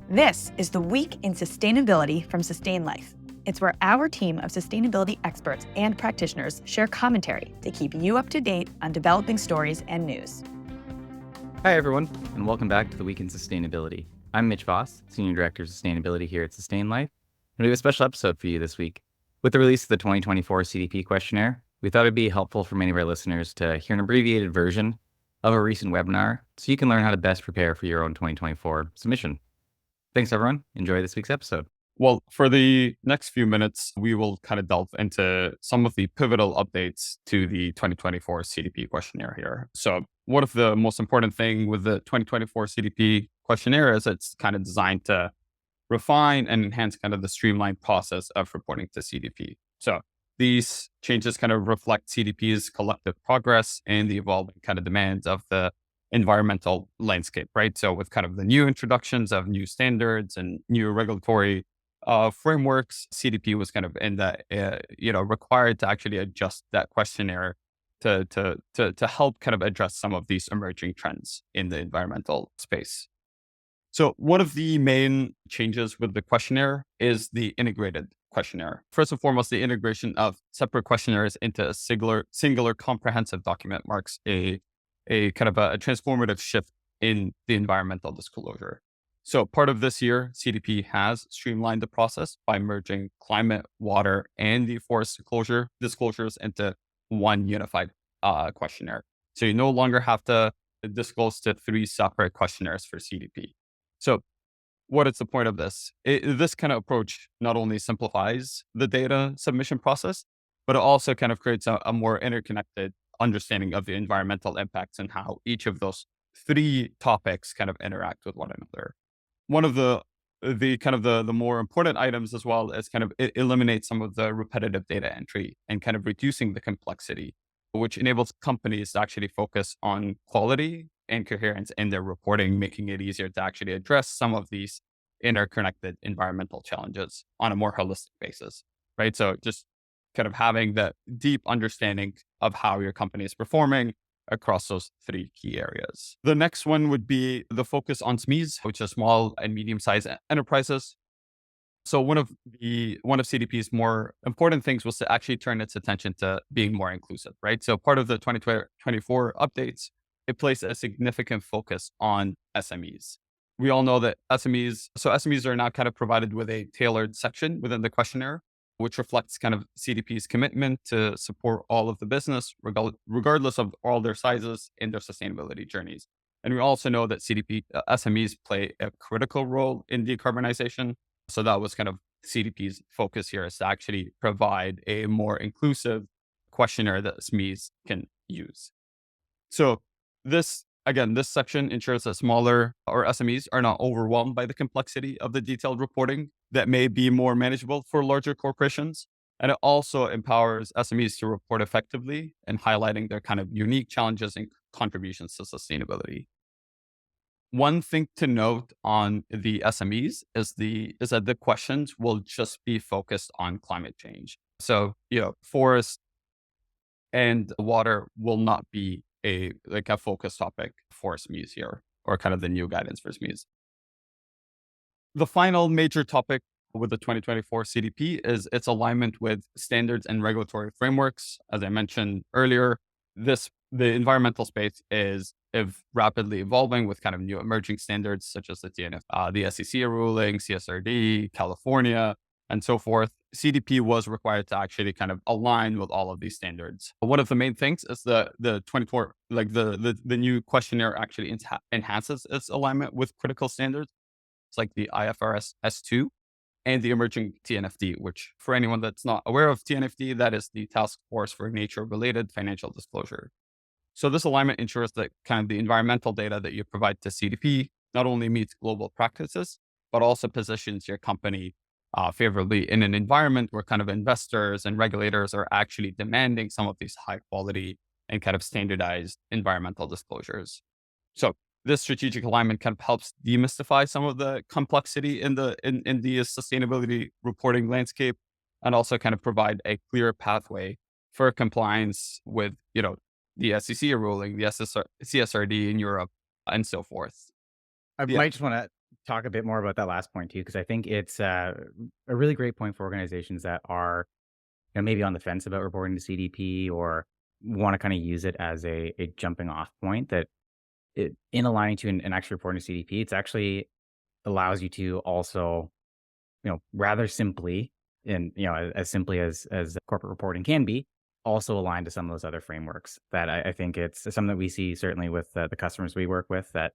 This is the Week in Sustainability from Sustain Life. It's where our team of sustainability experts and practitioners share commentary to keep you up to date on developing stories and news. Hi, everyone, and welcome back to the Week in Sustainability. I'm Mitch Voss, Senior Director of Sustainability here at Sustain Life, and we have a special episode for you this week. With the release of the 2024 CDP Questionnaire, we thought it'd be helpful for many of our listeners to hear an abbreviated version of a recent webinar so you can learn how to best prepare for your own 2024 submission. Thanks, everyone. Enjoy this week's episode. Well, for the next few minutes, we will kind of delve into some of the pivotal updates to the 2024 CDP questionnaire here. So one of the most important thing with the 2024 CDP questionnaire is it's kind of designed to refine and enhance kind of the streamlined process of reporting to CDP. So these changes kind of reflect CDP's collective progress and the evolving kind of demands of the environmental landscape, right? So with kind of the new introductions of new standards and new regulatory frameworks, CDP was kind of in that, required to actually adjust that questionnaire to help kind of address some of these emerging trends in the environmental space. So one of the main changes with the questionnaire is the integrated questionnaire. First and foremost, the integration of separate questionnaires into a singular comprehensive document marks a kind of a transformative shift in the environmental disclosure. So part of this year, CDP has streamlined the process by merging climate, water, and the forest disclosures into one unified questionnaire. So you no longer have to disclose to three separate questionnaires for CDP. So what is the point of this? This kind of approach not only simplifies the data submission process, but it also kind of creates a more interconnected understanding of the environmental impacts and how each of those three topics kind of interact with one another. One of the more important items as well is kind of it eliminates some of the repetitive data entry and kind of reducing the complexity, which enables companies to actually focus on quality and coherence in their reporting, making it easier to actually address some of these interconnected environmental challenges on a more holistic basis, right? So just kind of having that deep understanding of how your company is performing across those three key areas. The next one would be the focus on SMEs, which are small and medium-sized enterprises. So one of CDP's more important things was to actually turn its attention to being more inclusive, right? So part of the 2024 updates, it placed a significant focus on SMEs. We all know that SMEs are now kind of provided with a tailored section within the questionnaire, which reflects kind of CDP's commitment to support all of the business, regardless of all their sizes in their sustainability journeys. And we also know that SMEs play a critical role in decarbonization. So that was kind of CDP's focus here, is to actually provide a more inclusive questionnaire that SMEs can use. So this section ensures that smaller or SMEs are not overwhelmed by the complexity of the detailed reporting that may be more manageable for larger corporations. And it also empowers SMEs to report effectively and highlighting their kind of unique challenges and contributions to sustainability. One thing to note on the SMEs is that the questions will just be focused on climate change. So, forest and water will not be a focus topic for SMEs here, or kind of the new guidance for SMEs. The final major topic with the 2024 CDP is its alignment with standards and regulatory frameworks. As I mentioned earlier, the environmental space is rapidly evolving with kind of new emerging standards such as the TNFD, the SEC ruling, CSRD, California, and so forth. CDP was required to actually kind of align with all of these standards. One of the main things is the new questionnaire actually enhances its alignment with critical standards. It's like the IFRS S2 and the emerging TNFD, which for anyone that's not aware of TNFD, that is the Task Force for Nature-Related Financial Disclosure. So this alignment ensures that kind of the environmental data that you provide to CDP not only meets global practices, but also positions your company favorably in an environment where kind of investors and regulators are actually demanding some of these high quality and kind of standardized environmental disclosures. So this strategic alignment kind of helps demystify some of the complexity in the sustainability reporting landscape, and also kind of provide a clear pathway for compliance with, the SEC ruling, the CSRD in Europe, and so forth. I might just want to talk a bit more about that last point too, because I think it's a really great point for organizations that are maybe on the fence about reporting to CDP or want to kind of use it as a jumping off point that in aligning to and actually reporting to CDP, it's actually allows you to also, rather simply and, as simply as corporate reporting can be, also align to some of those other frameworks that I think it's something that we see certainly with the customers we work with that,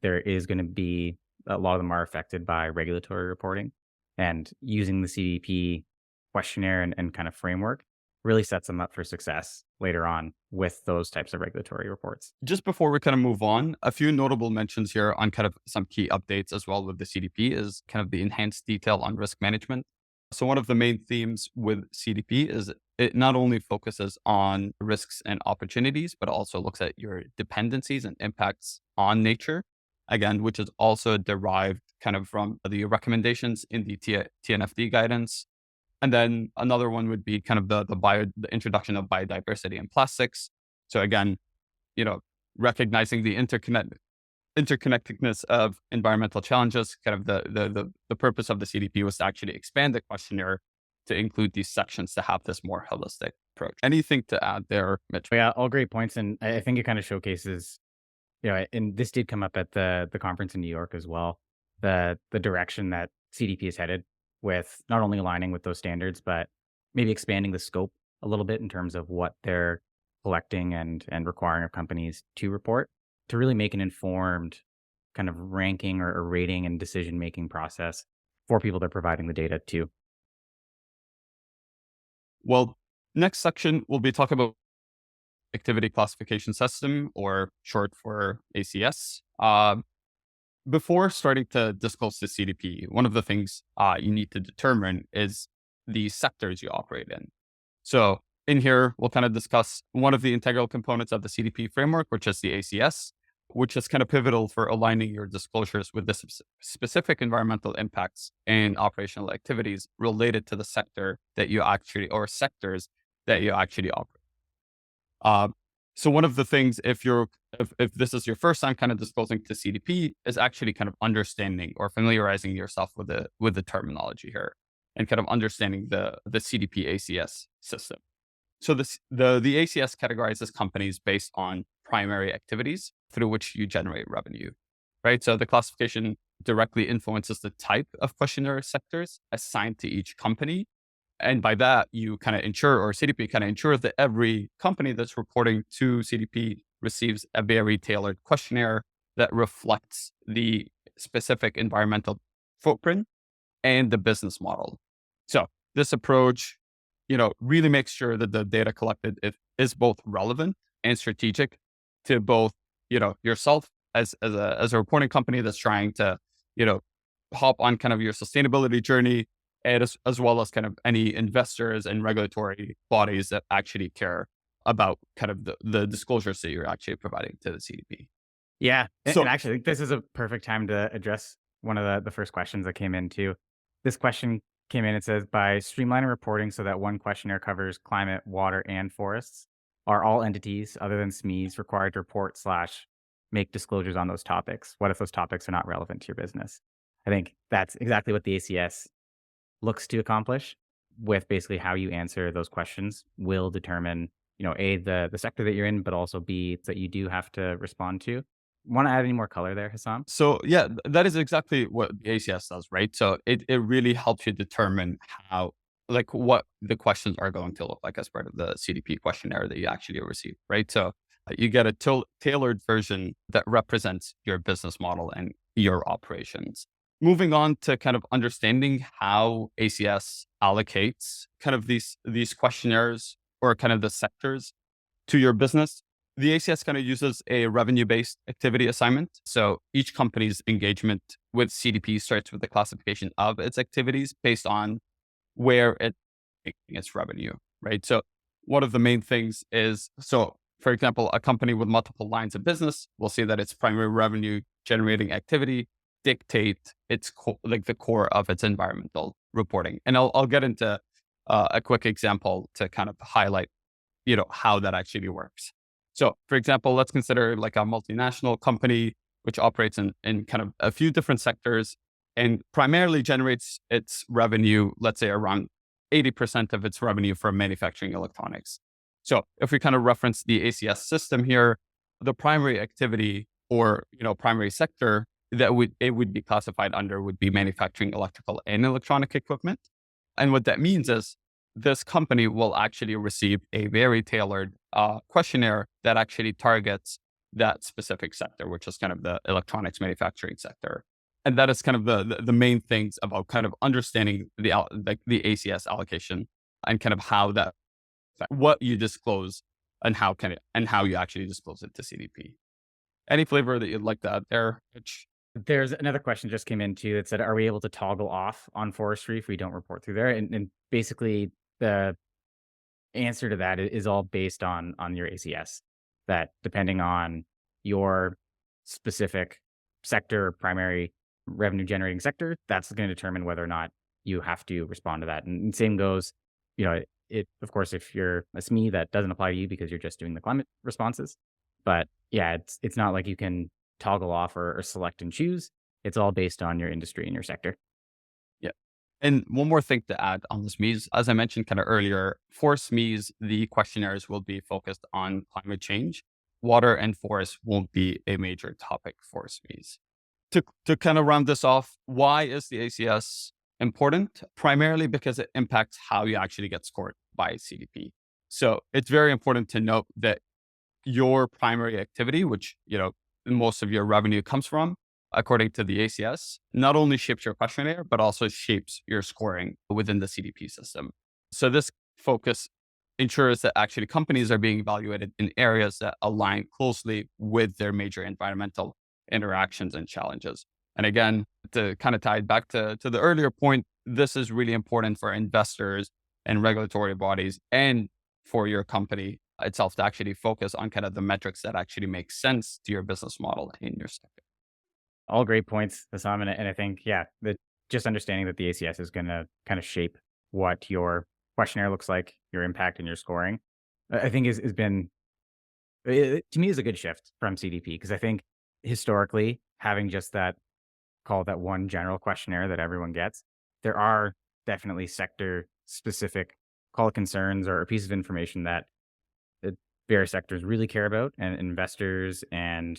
there is going to be a lot of them are affected by regulatory reporting and using the CDP questionnaire and kind of framework really sets them up for success later on with those types of regulatory reports. Just before we kind of move on, a few notable mentions here on kind of some key updates as well with the CDP is kind of the enhanced detail on risk management. So one of the main themes with CDP is it not only focuses on risks and opportunities, but also looks at your dependencies and impacts on nature, again, which is also derived kind of from the recommendations in the TNFD guidance. And then another one would be kind of the introduction of biodiversity and plastics. So again, recognizing the interconnectedness of environmental challenges, kind of the purpose of the CDP was to actually expand the questionnaire to include these sections to have this more holistic approach. Anything to add there, Mitch? Yeah, all great points. And I think it kind of showcases, and this did come up at the conference in New York as well, the direction that CDP is headed with not only aligning with those standards, but maybe expanding the scope a little bit in terms of what they're collecting and requiring of companies to report to really make an informed kind of ranking or rating and decision-making process for people they're providing the data to. Well, next section, we'll be talking about activity classification system, or short for ACS. Before starting to disclose the CDP, one of the things you need to determine is the sectors you operate in. So in here, we'll kind of discuss one of the integral components of the CDP framework, which is the ACS, which is kind of pivotal for aligning your disclosures with the specific environmental impacts and operational activities related to the sector that you actually, or sectors that you actually operate. So one of the things, if this is your first time kind of disclosing to CDP, is actually kind of understanding or familiarizing yourself with the terminology here and kind of understanding the CDP ACS system. So the ACS categorizes companies based on primary activities through which you generate revenue, right? So the classification directly influences the type of questionnaire sectors assigned to each company. And by that, you kind of ensure, or CDP kind of ensures that every company that's reporting to CDP receives a very tailored questionnaire that reflects the specific environmental footprint and the business model. So this approach, really makes sure that the data collected is both relevant and strategic to both, yourself as a reporting company that's trying to, hop on kind of your sustainability journey, and as well as kind of any investors and regulatory bodies that actually care about kind of the disclosures that you're actually providing to the CDP. Yeah. So, and actually, I think this is a perfect time to address one of the first questions that came in too. This question came in, it says, by streamlining reporting so that one questionnaire covers climate, water, and forests, are all entities other than SMEs required to report / make disclosures on those topics? What if those topics are not relevant to your business? I think that's exactly what the ACS looks to accomplish with basically how you answer those questions will determine, A, the sector that you're in, but also B, that you do have to respond to. Want to add any more color there, Hassam? So yeah, that is exactly what the ACS does, right? So it really helps you determine what the questions are going to look like as part of the CDP questionnaire that you actually receive, right? So you get a tailored version that represents your business model and your operations. Moving on to kind of understanding how ACS allocates kind of these questionnaires or kind of the sectors to your business. The ACS kind of uses a revenue-based activity assignment. So each company's engagement with CDP starts with the classification of its activities based on where it's making its revenue, right? So one of the main things is, for example, a company with multiple lines of business will see that its primary revenue generating activity dictate its the core of its environmental reporting. And I'll get into a quick example to kind of highlight, how that actually works. So for example, let's consider like a multinational company which operates in kind of a few different sectors and primarily generates its revenue, let's say around 80% of its revenue from manufacturing electronics. So if we kind of reference the ACS system here, the primary activity or, primary sector that it would be classified under would be manufacturing electrical and electronic equipment. And what that means is this company will actually receive a very tailored questionnaire that actually targets that specific sector, which is kind of the electronics manufacturing sector. And that is kind of the main things about kind of understanding the ACS allocation and kind of how that, what you disclose and how you actually disclose it to CDP. Any flavor that you'd like to add there, Mitch? There's another question just came in too that said, are we able to toggle off on forestry if we don't report through there? And basically the answer to that is all based on your ACS, that depending on your specific sector, primary revenue generating sector, that's going to determine whether or not you have to respond to that. And same goes, of course, if you're a SME, that doesn't apply to you because you're just doing the climate responses. But yeah, it's not like you can toggle off or select and choose. It's all based on your industry and your sector. Yeah. And one more thing to add on the SMEs, as I mentioned kind of earlier, for SMEs, the questionnaires will be focused on climate change. Water and forest won't be a major topic for SMEs. To kind of round this off, why is the ACS important? Primarily because it impacts how you actually get scored by CDP. So it's very important to note that your primary activity, which, most of your revenue comes from, according to the ACS, not only shapes your questionnaire, but also shapes your scoring within the CDP system. So this focus ensures that actually companies are being evaluated in areas that align closely with their major environmental interactions and challenges. And again, to kind of tie it back to the earlier point, this is really important for investors and regulatory bodies and for your company itself to actually focus on kind of the metrics that actually make sense to your business model in your sector. All great points, Hassam. And I think, just understanding that the ACS is going to kind of shape what your questionnaire looks like, your impact and your scoring, I think has been, to me, is a good shift from CDP, because I think historically having just that one general questionnaire that everyone gets, there are definitely sector specific concerns or a piece of information that various sectors really care about, and investors and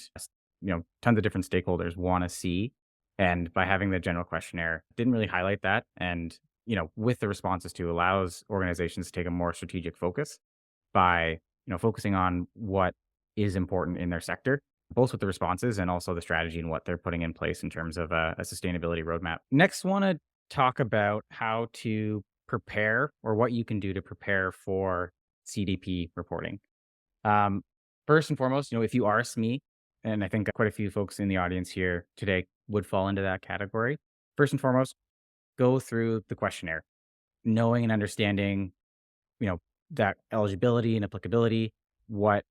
tons of different stakeholders want to see. And by having the general questionnaire, didn't really highlight that. And with the responses too, allows organizations to take a more strategic focus by focusing on what is important in their sector, both with the responses and also the strategy and what they're putting in place in terms of a sustainability roadmap. Next, want to talk about how to prepare, or what you can do to prepare for CDP reporting. First and foremost, if you are a SME, and I think quite a few folks in the audience here today would fall into that category. First and foremost, go through the questionnaire, knowing and understanding, that eligibility and applicability, what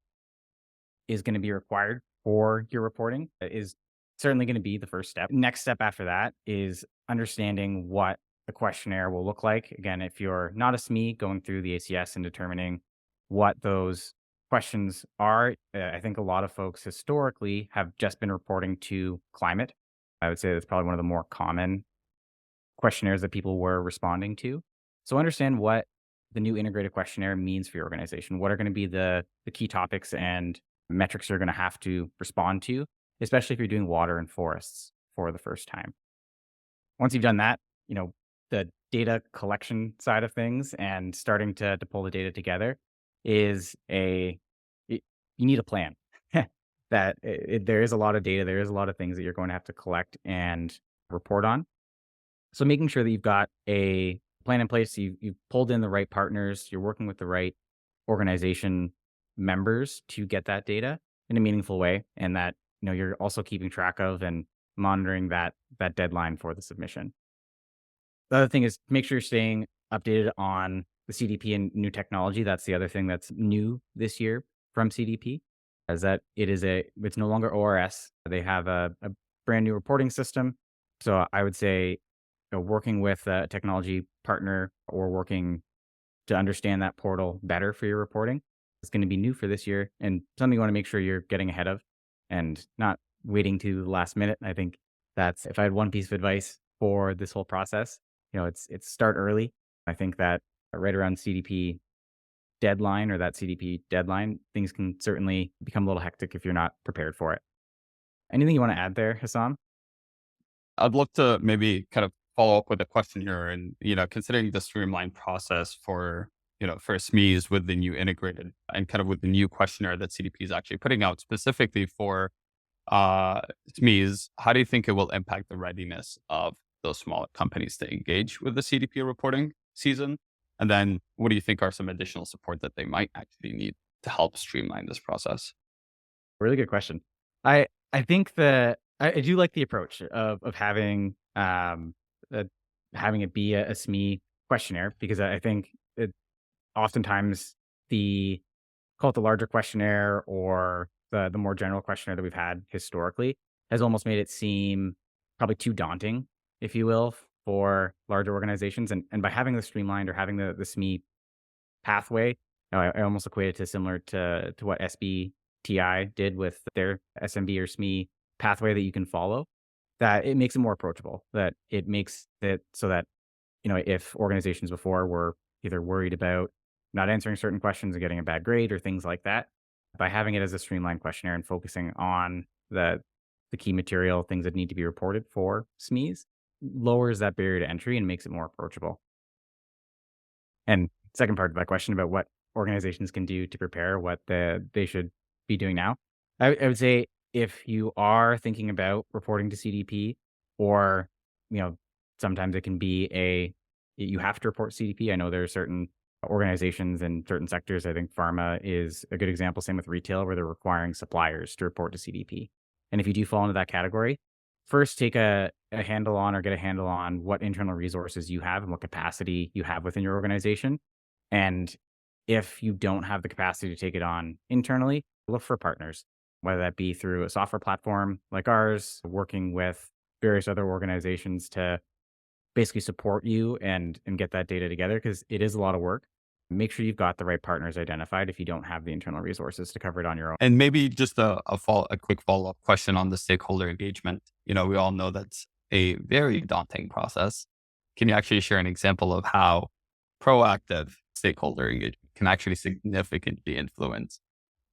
is going to be required for your reporting is certainly going to be the first step. Next step after that is understanding what the questionnaire will look like. Again, if you're not a SME, going through the ACS and determining what those questions are. I think a lot of folks historically have just been reporting to climate. I would say that's probably one of the more common questionnaires that people were responding to. So understand what the new integrated questionnaire means for your organization. What are going to be the key topics and metrics you're going to have to respond to, especially if you're doing water and forests for the first time. Once you've done that, the data collection side of things and starting to pull the data together is you need a plan. There is a lot of data, there is a lot of things that you're going to have to collect and report on. So making sure that you've got a plan in place, you've pulled in the right partners, you're working with the right organization members to get that data in a meaningful way, and that you're also keeping track of and monitoring that deadline for the submission. The other thing is make sure you're staying updated on the CDP and new technology. That's the other thing that's new this year from CDP, is that it's no longer ORS. They have a brand new reporting system. So I would say working with a technology partner or working to understand that portal better for your reporting is going to be new for this year, and something you want to make sure you're getting ahead of and not waiting to the last minute. I think that's if I had one piece of advice for this whole process, it's start early. I think that right around CDP deadline or that CDP deadline, things can certainly become a little hectic if you're not prepared for it. Anything you want to add there, Hassan? I'd love to maybe kind of follow up with a question here and, considering the streamlined process for SMEs with the new integrated and kind of with the new questionnaire that CDP is actually putting out specifically for SMEs, how do you think it will impact the readiness of those smaller companies to engage with the CDP reporting season? And then what do you think are some additional support that they might actually need to help streamline this process? Really good question. I think that I do like the approach of having it be a SME questionnaire because I think it oftentimes the call it the larger questionnaire or the more general questionnaire that we've had historically has almost made it seem probably too daunting, if you will, for larger organizations. And by having the streamlined or having the SME pathway, I almost equate it to similar to what SBTI did with their SMB or SME pathway that you can follow, that it makes it more approachable, that it makes it so that, if organizations before were either worried about not answering certain questions and getting a bad grade or things like that, by having it as a streamlined questionnaire and focusing on the key material, things that need to be reported for SMEs, lowers that barrier to entry and makes it more approachable. And second part of that question about what organizations can do to prepare, what they should be doing now. I would say if you are thinking about reporting to CDP or, sometimes it can be you have to report CDP. I know there are certain organizations in certain sectors. I think pharma is a good example. Same with retail, where they're requiring suppliers to report to CDP. And if you do fall into that category, first take a handle on or get a handle on what internal resources you have and what capacity you have within your organization. And if you don't have the capacity to take it on internally, look for partners, whether that be through a software platform like ours, working with various other organizations to basically support you and get that data together, because it is a lot of work. Make sure you've got the right partners identified if you don't have the internal resources to cover it on your own. And maybe just a quick follow-up question on the stakeholder engagement. We all know that's a very daunting process. Can you actually share an example of how proactive stakeholder engagement can actually significantly influence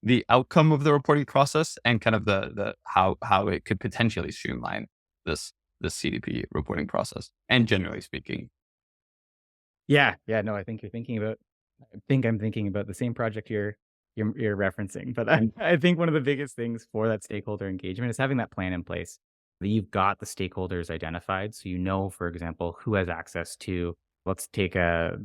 the outcome of the reporting process and kind of the how it could potentially streamline this CDP reporting process and generally speaking? Yeah. No, I think I'm thinking about the same project you're referencing. But I think one of the biggest things for that stakeholder engagement is having that plan in place. That you've got the stakeholders identified. So, for example, who has access to, let's take a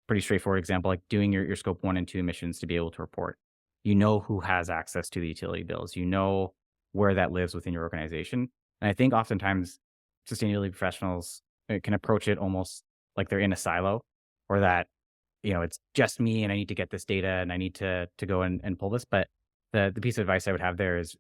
pretty straightforward example, like doing your scope 1 and 2 emissions to be able to report. Who has access to the utility bills. Where that lives within your organization. And I think oftentimes sustainability professionals can approach it almost like they're in a silo, or that, it's just me and I need to get this data and I need to go and pull this. But the piece of advice I would have there is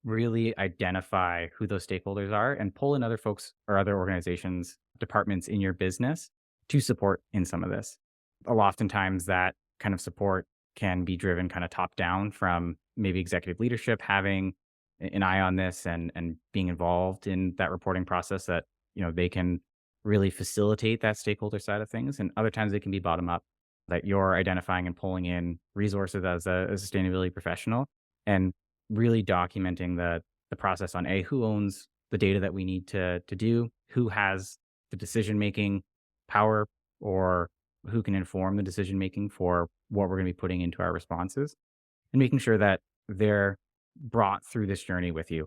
really identify who those stakeholders are and pull in other folks or other organizations, departments in your business to support in some of this. Oftentimes that kind of support can be driven kind of top down from maybe executive leadership having an eye on this and being involved in that reporting process, that, they can really facilitate that stakeholder side of things. And other times they can be bottom up, that you're identifying and pulling in resources as a sustainability professional and really documenting the process on who owns the data that we need to do, who has the decision-making power, or who can inform the decision-making for what we're going to be putting into our responses, and making sure that they're brought through this journey with you.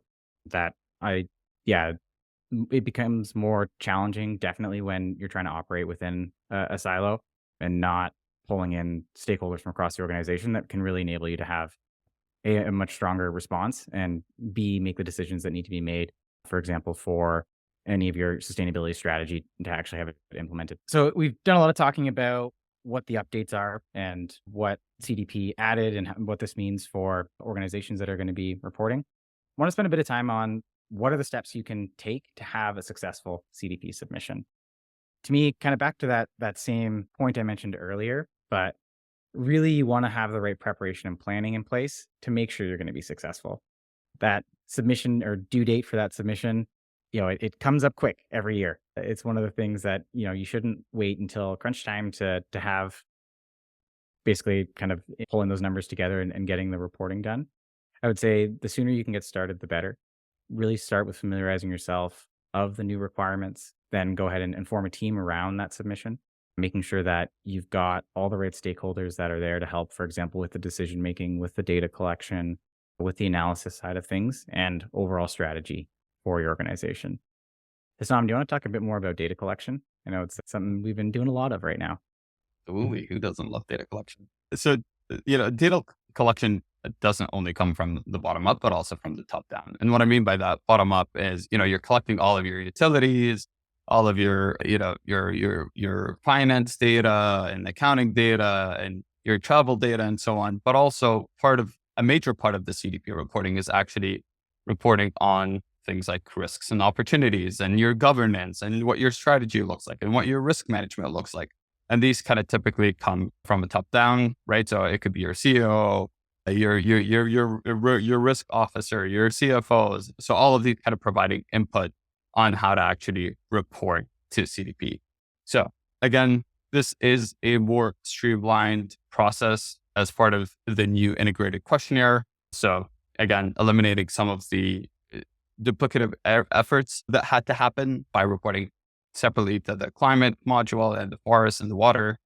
It becomes more challenging, definitely, when you're trying to operate within a silo and not pulling in stakeholders from across the organization that can really enable you to have a much stronger response and make the decisions that need to be made, for example, for any of your sustainability strategy to actually have it implemented. So we've done a lot of talking about what the updates are and what CDP added and what this means for organizations that are going to be reporting. I want to spend a bit of time on what are the steps you can take to have a successful CDP submission. To me, kind of back to that same point I mentioned earlier, but really you want to have the right preparation and planning in place to make sure you're going to be successful. That submission or due date for that submission, it comes up quick every year. It's one of the things that, you shouldn't wait until crunch time to have basically kind of pulling those numbers together and getting the reporting done. I would say the sooner you can get started, the better. Really start with familiarizing yourself of the new requirements, then go ahead and form a team around that submission, making sure that you've got all the right stakeholders that are there to help, for example, with the decision making, with the data collection, with the analysis side of things, and overall strategy for your organization. Hassam, do you want to talk a bit more about data collection? I know it's something we've been doing a lot of right now. Absolutely. Who doesn't love data collection? So, data collection doesn't only come from the bottom up, but also from the top down. And what I mean by that bottom up is, you're collecting all of your utilities, all of your, your finance data and accounting data and your travel data and so on. But also a major part of the CDP reporting is actually reporting on things like risks and opportunities and your governance and what your strategy looks like and what your risk management looks like. And these kind of typically come from a top down, right? So it could be your CEO, your risk officer, your CFOs. So all of these kind of providing input on how to actually report to CDP. So again, this is a more streamlined process as part of the new integrated questionnaire. So again, eliminating some of the duplicative efforts that had to happen by reporting separately to the climate module and the forest and the water.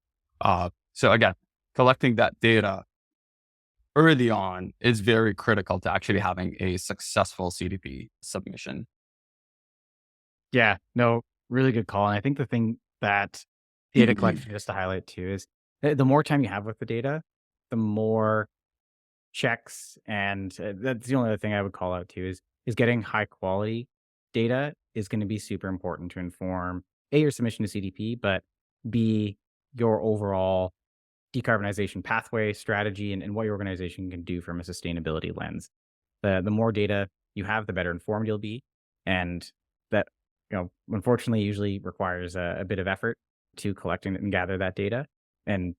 So again, collecting that data early on is very critical to actually having a successful CDP submission. Yeah, no, really good call. And I think the thing that data collection, just to highlight too, is the more time you have with the data, the more checks. And that's the only other thing I would call out too is getting high quality data is going to be super important to inform your submission to CDP, but B, your overall decarbonization pathway strategy and what your organization can do from a sustainability lens. The more data you have, the better informed you'll be. And that, unfortunately usually requires a bit of effort to collect and gather that data. And,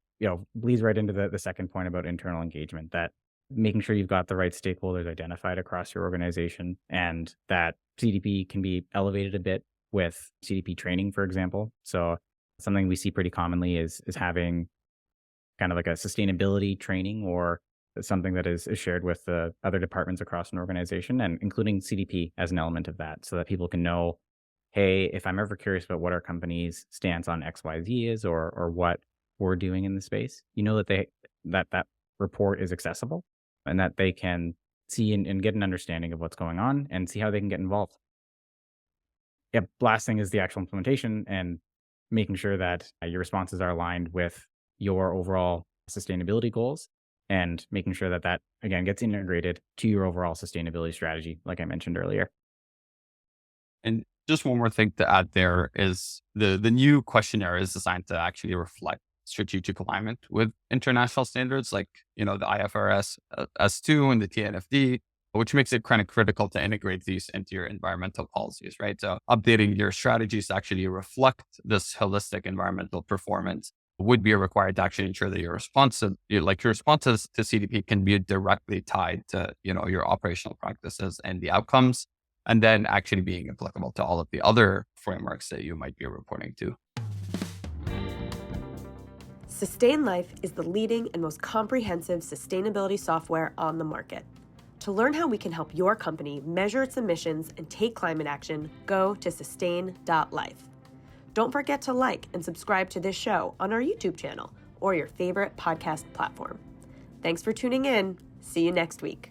bleeds right into the second point about internal engagement, that making sure you've got the right stakeholders identified across your organization and that CDP can be elevated a bit with CDP training, for example. So something we see pretty commonly is having kind of like a sustainability training or something that is shared with the other departments across an organization, and including CDP as an element of that, so that people can know, hey, if I'm ever curious about what our company's stance on XYZ is or what we're doing in the space, that report is accessible and that they can see and get an understanding of what's going on and see how they can get involved. Yeah, last thing is the actual implementation and making sure that your responses are aligned with your overall sustainability goals and making sure that again, gets integrated to your overall sustainability strategy, like I mentioned earlier. And just one more thing to add there is the new questionnaire is designed to actually reflect strategic alignment with international standards like, the IFRS S2 and the TNFD, which makes it kind of critical to integrate these into your environmental policies, right? So updating your strategies to actually reflect this holistic environmental performance would be required to actually ensure that your responses to CDP can be directly tied to, your operational practices and the outcomes, and then actually being applicable to all of the other frameworks that you might be reporting to. Sustain Life is the leading and most comprehensive sustainability software on the market. To learn how we can help your company measure its emissions and take climate action, go to sustain.life. Don't forget to like and subscribe to this show on our YouTube channel or your favorite podcast platform. Thanks for tuning in. See you next week.